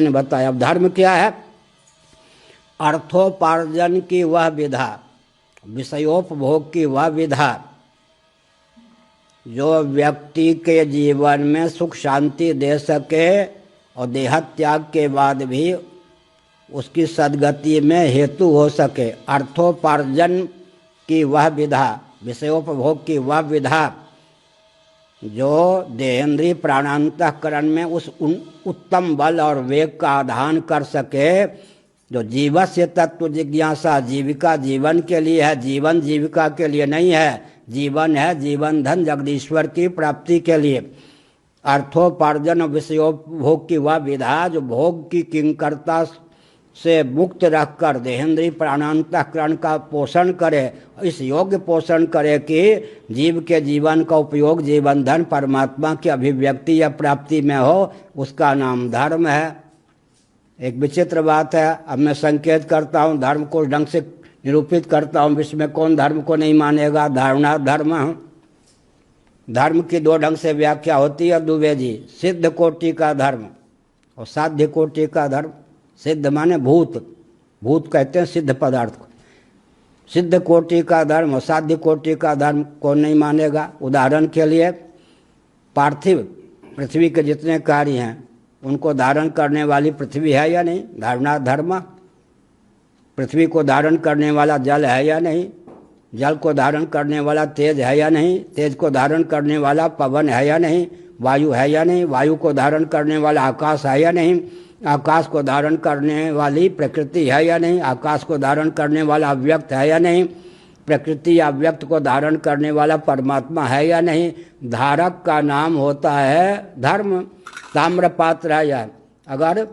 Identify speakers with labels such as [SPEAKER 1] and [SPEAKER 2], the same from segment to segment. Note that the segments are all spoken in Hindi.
[SPEAKER 1] मैंने बताया। अब धर्म क्या है? अर्थोपार्जन की वह विधा, विषयोपभोग की वह विधा जो व्यक्ति के जीवन में सुख शांति दे सके और देहत्याग के बाद भी उसकी सद्गति में हेतु हो सके। अर्थोपार्जन की वह विधा, विषयोपभोग की वह विधा जो देहेंद्रीय प्राणांतःकरण में उस उत्तम बल और वेग का आधान कर सके, जो जीवस्य तत्व जिज्ञासा, जीविका जीवन के लिए है, जीवन जीविका के लिए नहीं है। जीवन है जीवन धन जगदीश्वर की प्राप्ति के लिए। अर्थोपार्जन और विषयोपभोग की वह विधा जो भोग की किंकरता से मुक्त रखकर देहेंद्रीय प्राणांतःकरण का पोषण करे, इस योग्य पोषण करे कि जीव के जीवन का उपयोग जीवन धन परमात्मा की अभिव्यक्ति या प्राप्ति में हो, उसका नाम धर्म है। एक विचित्र बात है, अब मैं संकेत करता हूँ, धर्म को ढंग से निरूपित करता हूँ, विश्व में कौन धर्म को नहीं मानेगा? धारणा धर्म। धर्म की दो ढंग से व्याख्या होती है दुबे जी, सिद्ध कोटि का धर्म और साध्य कोटि का धर्म। सिद्ध माने भूत, भूत कहते हैं सिद्ध पदार्थ को। सिद्ध कोटि का धर्म और साध्य कोटि का धर्म कौन नहीं मानेगा? उदाहरण के लिए पार्थिव पृथ्वी के जितने कार्य हैं उनको धारण करने वाली पृथ्वी है या नहीं? धारणा धर्म। पृथ्वी को धारण करने वाला जल है या नहीं? जल को धारण करने वाला तेज है या नहीं? तेज को धारण करने वाला पवन है या नहीं? वायु है या नहीं? वायु को धारण करने वाला आकाश है या नहीं? आकाश को धारण करने वाली प्रकृति है या नहीं? आकाश को धारण करने वाला अव्यक्त है या नहीं? प्रकृति या अव्यक्त को धारण करने वाला परमात्मा है या नहीं? धारक का नाम होता है धर्म। ताम्र पात्र है या, अगर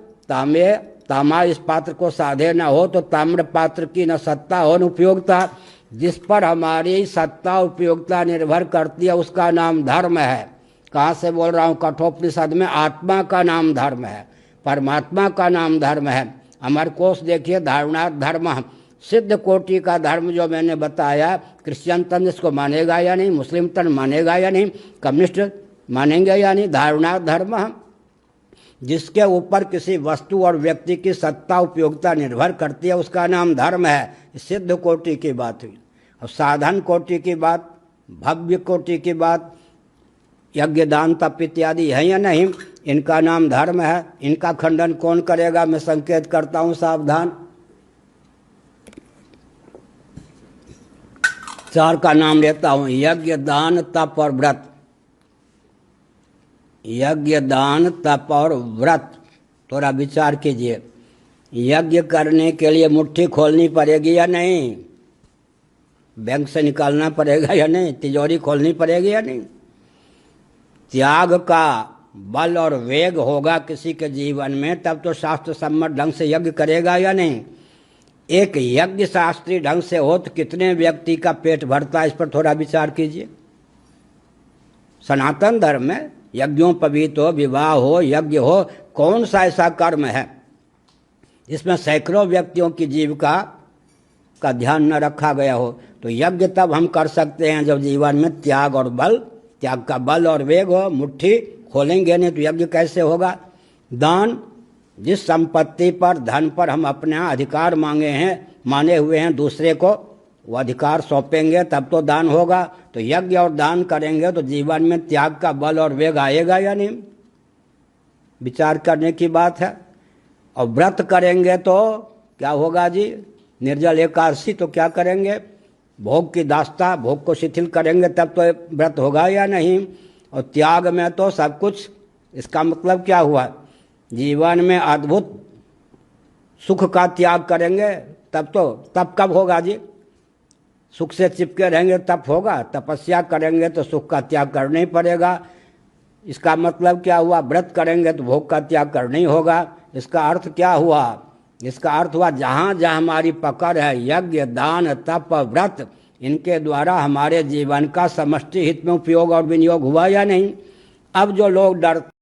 [SPEAKER 1] तामा इस पात्र को साधे न हो तो ताम्र पात्र की न सत्ता हो न उपयोगिता। जिस पर हमारी सत्ता उपयोगिता निर्भर करती है उसका नाम धर्म है। कहाँ से बोल रहा हूँ? कठोपनिषद में आत्मा का नाम धर्म है, परमात्मा का नाम धर्म है। अमरकोश देखिए, धारणा धर्म। सिद्ध कोटि का धर्म जो मैंने बताया, क्रिश्चियन तन इसको मानेगा या नहीं? मुस्लिम तन मानेगा या नहीं? कम्युनिस्ट मानेंगे या नहीं? धारणा धर्म जिसके ऊपर किसी वस्तु और व्यक्ति की सत्ता उपयोगिता निर्भर करती है उसका नाम धर्म है। सिद्ध कोटि की बात हुई। और साधन कोटि की बात, भव्य कोटि की बात, यज्ञ दान तप इत्यादि है या नहीं? इनका नाम धर्म है। इनका खंडन कौन करेगा? मैं संकेत करता हूं, सावधान। चार का नाम लेता हूं, यज्ञ दान तप और व्रत। यज्ञ दान तप और व्रत, थोड़ा विचार कीजिए। यज्ञ करने के लिए मुट्ठी खोलनी पड़ेगी या नहीं? बैंक से निकालना पड़ेगा या नहीं? तिजोरी खोलनी पड़ेगी या नहीं? त्याग का बल और वेग होगा किसी के जीवन में, तब तो शास्त्र सम्मत ढंग से यज्ञ करेगा या नहीं? एक यज्ञ शास्त्रीय ढंग से हो तो कितने व्यक्ति का पेट भरता है, इस पर थोड़ा विचार कीजिए। सनातन धर्म में यज्ञोपवीत हो, विवाह हो, यज्ञ हो, कौन सा ऐसा कर्म है जिसमें सैकड़ों व्यक्तियों की जीविका का ध्यान न रखा गया हो? तो यज्ञ तब हम कर सकते हैं जब जीवन में त्याग और बल, त्याग का बल और वेग हो। मुट्ठी खोलेंगे नहीं तो यज्ञ कैसे होगा? दान, जिस संपत्ति पर, धन पर हम अपने अधिकार माने हुए हैं दूसरे को, वो अधिकार सौंपेंगे तब तो दान होगा। तो यज्ञ और दान करेंगे तो जीवन में त्याग का बल और वेग आएगा या नहीं? विचार करने की बात है। और व्रत करेंगे तो क्या होगा जी? निर्जल एकादशी तो क्या करेंगे? भोग की दास्ता, भोग को शिथिल करेंगे तब तो व्रत होगा या नहीं? और त्याग में तो सब कुछ, इसका मतलब क्या हुआ? जीवन में अद्भुत सुख का त्याग करेंगे तब कब होगा जी? सुख से चिपके रहेंगे तब होगा। तपस्या करेंगे तो सुख का त्याग करना ही पड़ेगा। इसका मतलब क्या हुआ? व्रत करेंगे तो भोग का त्याग करना ही होगा। इसका अर्थ क्या हुआ? इसका अर्थ हुआ जहाँ जहाँ हमारी पकड़ है, यज्ञ दान तप व्रत, इनके द्वारा हमारे जीवन का समष्टि हित में उपयोग और विनियोग हुआ या नहीं? अब जो लोग डर